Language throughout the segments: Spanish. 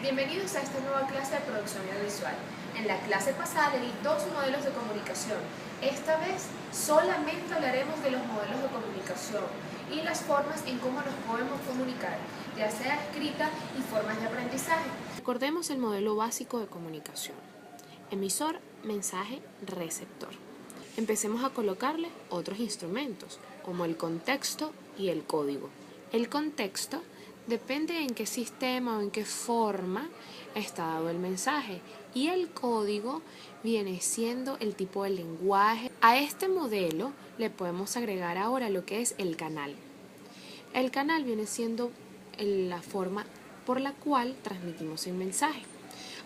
Bienvenidos a esta nueva clase de producción audiovisual. En la clase pasada le di dos modelos de comunicación. Esta vez solamente hablaremos de los modelos de comunicación y las formas en cómo nos podemos comunicar, ya sea escrita y formas de aprendizaje. Recordemos el modelo básico de comunicación. Emisor, mensaje, receptor. Empecemos a colocarle otros instrumentos, como el contexto y el código. El contexto depende en qué sistema o en qué forma está dado el mensaje, y el código viene siendo el tipo de lenguaje. A este modelo le podemos agregar ahora lo que es el canal. El canal viene siendo la forma por la cual transmitimos el mensaje.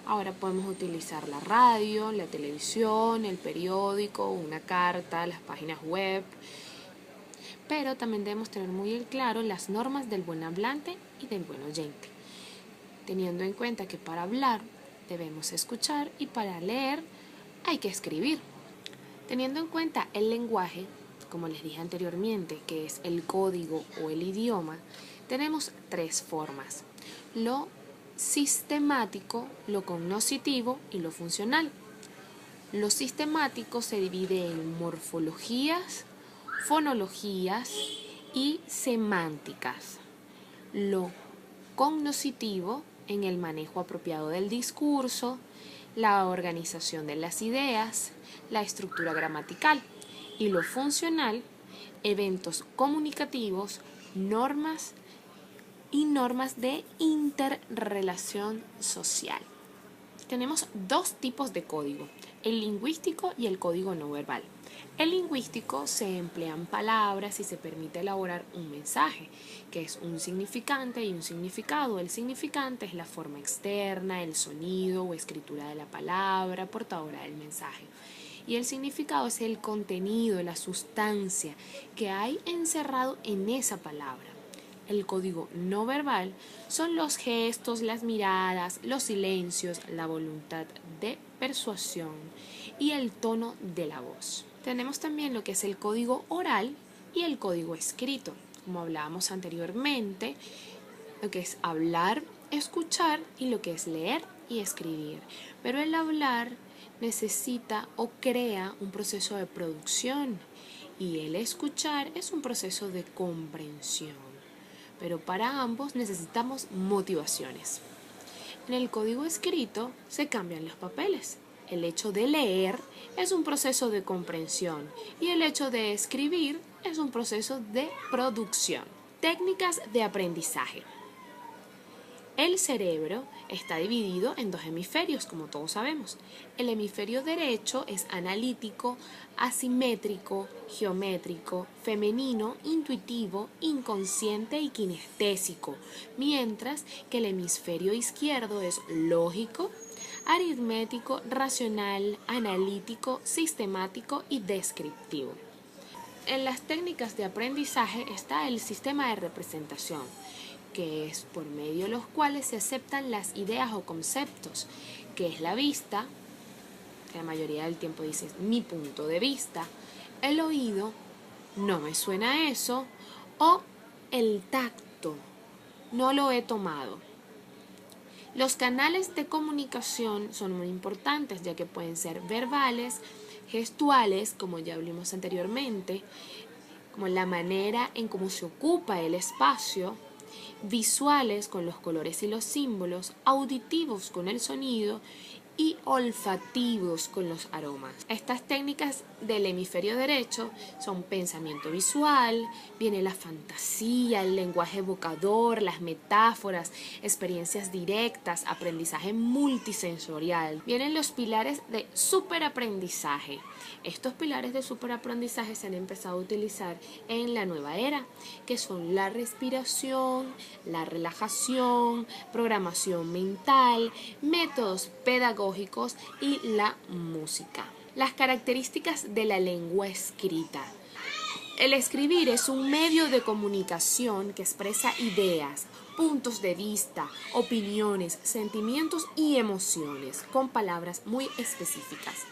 Ahora podemos utilizar la radio, la televisión, el periódico, una carta, las páginas web, pero también debemos tener muy claro las normas del buen hablante y del buen oyente, teniendo en cuenta que para hablar debemos escuchar y para leer hay que escribir. Teniendo en cuenta el lenguaje, como les dije anteriormente, que es el código o el idioma, tenemos tres formas: lo sistemático, lo cognoscitivo y lo funcional. Lo sistemático se divide en morfologías, fonologías y semánticas. Lo cognoscitivo en el manejo apropiado del discurso, la organización de las ideas, la estructura gramatical, y lo funcional, eventos comunicativos, normas y normas de interrelación social. Tenemos dos tipos de código: el lingüístico y el código no verbal. El lingüístico se emplean palabras y se permite elaborar un mensaje, que es un significante y un significado. El significante es la forma externa, el sonido o escritura de la palabra portadora del mensaje. Y el significado es el contenido, la sustancia que hay encerrado en esa palabra. El código no verbal son los gestos, las miradas, los silencios, la voluntad de persuasión y el tono de la voz. Tenemos también lo que es el código oral y el código escrito. Como hablábamos anteriormente, lo que es hablar, escuchar, y lo que es leer y escribir. Pero el hablar necesita o crea un proceso de producción, y el escuchar es un proceso de comprensión. Pero para ambos necesitamos motivaciones. En el código escrito se cambian los papeles. El hecho de leer es un proceso de comprensión y el hecho de escribir es un proceso de producción. Técnicas de aprendizaje. El cerebro está dividido en dos hemisferios, como todos sabemos. El hemisferio derecho es analítico, asimétrico, geométrico, femenino, intuitivo, inconsciente y kinestésico, mientras que el hemisferio izquierdo es lógico, aritmético, racional, analítico, sistemático y descriptivo. En las técnicas de aprendizaje está el sistema de representación, que es por medio de los cuales se aceptan las ideas o conceptos, que es la vista, que la mayoría del tiempo dices mi punto de vista, el oído, no me suena eso, o el tacto, no lo he tomado. Los canales de comunicación son muy importantes, ya que pueden ser verbales, gestuales, como ya hablamos anteriormente, como la manera en cómo se ocupa el espacio, visuales con los colores y los símbolos, auditivos con el sonido y olfativos con los aromas. Estas técnicas del hemisferio derecho son pensamiento visual, viene la fantasía, el lenguaje evocador, las metáforas, experiencias directas, aprendizaje multisensorial. Vienen los pilares de superaprendizaje. Estos pilares de superaprendizaje se han empezado a utilizar en la nueva era, que son la respiración, la relajación, programación mental, métodos pedagógicos y la música. Las características de la lengua escrita. El escribir es un medio de comunicación que expresa ideas, puntos de vista, opiniones, sentimientos y emociones con palabras muy específicas.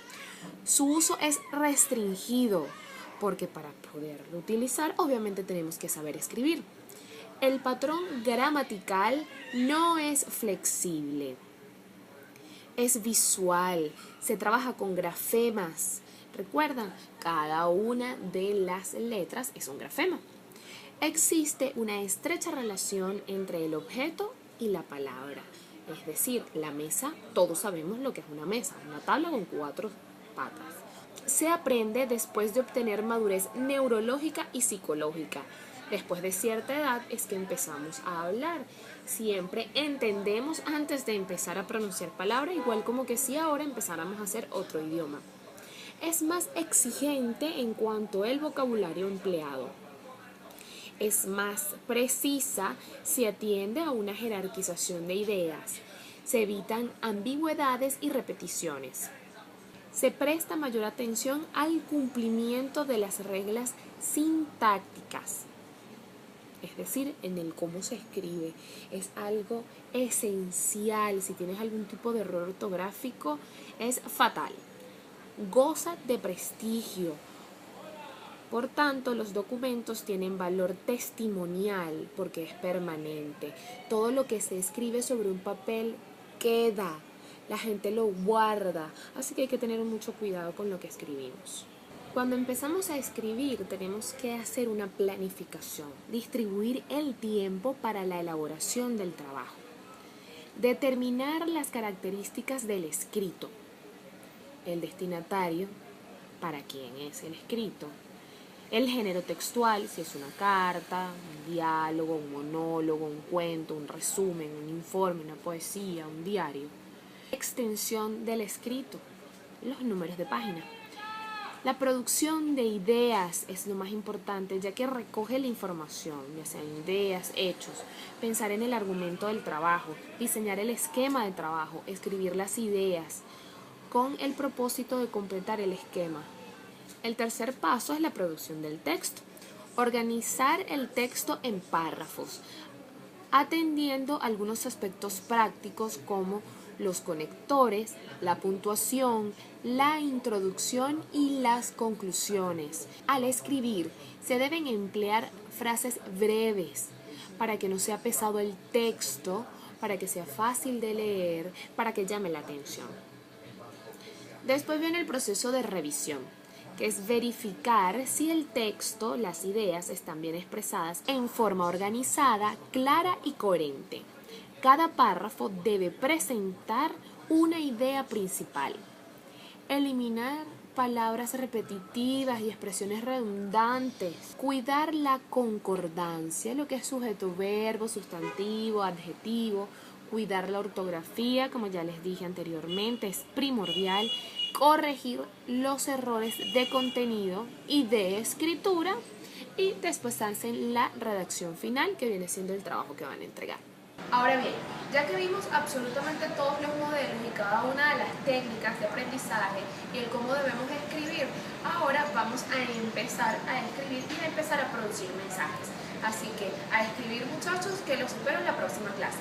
Su uso es restringido porque para poderlo utilizar obviamente tenemos que saber escribir. El patrón gramatical no es flexible, es visual, se trabaja con grafemas. ¿Recuerdan? Cada una de las letras es un grafema. Existe una estrecha relación entre el objeto y la palabra. Es decir, la mesa, todos sabemos lo que es una mesa, una tabla con 4 patas. Se aprende después de obtener madurez neurológica y psicológica. Después de cierta edad es que empezamos a hablar. Siempre entendemos antes de empezar a pronunciar palabras, igual como que si ahora empezáramos a hacer otro idioma. Es más exigente en cuanto al vocabulario empleado. Es más precisa, se atiende a una jerarquización de ideas. Se evitan ambigüedades y repeticiones. Se presta mayor atención al cumplimiento de las reglas sintácticas. Es decir, en el cómo se escribe. Es algo esencial. Si tienes algún tipo de error ortográfico, es fatal. Goza de prestigio. Por tanto, los documentos tienen valor testimonial porque es permanente. Todo lo que se escribe sobre un papel queda. La gente lo guarda. Así que hay que tener mucho cuidado con lo que escribimos. Cuando empezamos a escribir tenemos que hacer una planificación, distribuir el tiempo para la elaboración del trabajo, determinar las características del escrito, el destinatario, para quién es el escrito, el género textual, si es una carta, un diálogo, un monólogo, un cuento, un resumen, un informe, una poesía, un diario, extensión del escrito, los números de página. La producción de ideas es lo más importante, ya que recoge la información, ya sean ideas, hechos, pensar en el argumento del trabajo, diseñar el esquema de trabajo, escribir las ideas, con el propósito de completar el esquema. El tercer paso es la producción del texto. Organizar el texto en párrafos, atendiendo algunos aspectos prácticos como los conectores, la puntuación, la introducción y las conclusiones. Al escribir se deben emplear frases breves para que no sea pesado el texto, para que sea fácil de leer, para que llame la atención. Después viene el proceso de revisión, que es verificar si el texto, las ideas están bien expresadas en forma organizada, clara y coherente. Cada párrafo debe presentar una idea principal. Eliminar palabras repetitivas y expresiones redundantes. Cuidar la concordancia, lo que es sujeto, verbo, sustantivo, adjetivo. Cuidar la ortografía, como ya les dije anteriormente, es primordial. Corregir los errores de contenido y de escritura. Y después hacen la redacción final, que viene siendo el trabajo que van a entregar. Ahora bien, ya que vimos absolutamente todos los modelos y cada una de las técnicas de aprendizaje y el cómo debemos escribir, ahora vamos a empezar a escribir y a empezar a producir mensajes. Así que a escribir, muchachos, que los espero en la próxima clase.